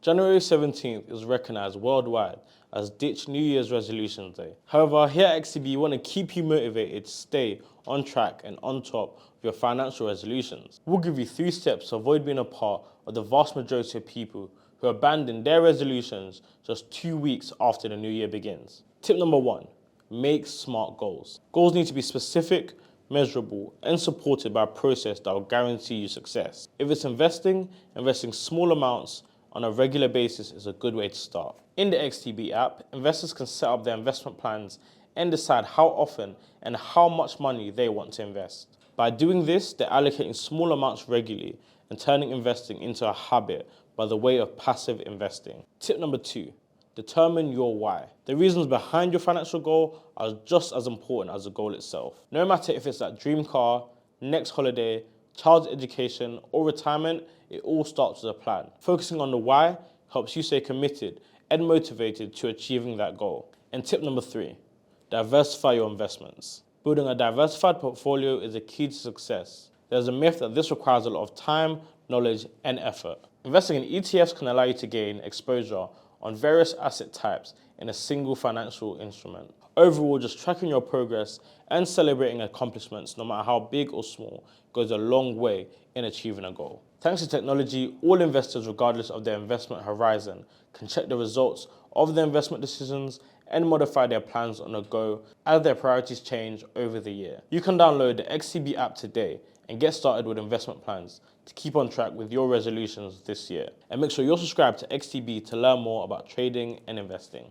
January 17th is recognized worldwide as Ditch New Year's Resolutions Day. However, here at XTB, we want to keep you motivated to stay on track and on top of your financial resolutions. We'll give you 3 steps to avoid being a part of the vast majority of people who abandon their resolutions just 2 weeks after the new year begins. Tip number 1, make smart goals. Goals need to be specific, measurable, and supported by a process that will guarantee you success. If it's investing small amounts on a regular basis is a good way to start. In the XTB app, investors can set up their investment plans and decide how often and how much money they want to invest. By doing this, they're allocating small amounts regularly and turning investing into a habit by the way of passive investing. Tip number 2, determine your why. The reasons behind your financial goal are just as important as the goal itself. No matter if it's that dream car, next holiday, child's education, or retirement, it all starts with a plan. Focusing on the why helps you stay committed and motivated to achieving that goal. And tip number 3, diversify your investments. Building a diversified portfolio is a key to success. There's a myth that this requires a lot of time, knowledge, and effort. Investing in ETFs can allow you to gain exposure on various asset types in a single financial instrument. Overall, just tracking your progress and celebrating accomplishments, no matter how big or small, goes a long way in achieving a goal. Thanks to technology, all investors, regardless of their investment horizon, can check the results of their investment decisions and modify their plans on the go as their priorities change over the year. You can download the XTB app today and get started with investment plans to keep on track with your resolutions this year. And make sure you're subscribed to XTB to learn more about trading and investing.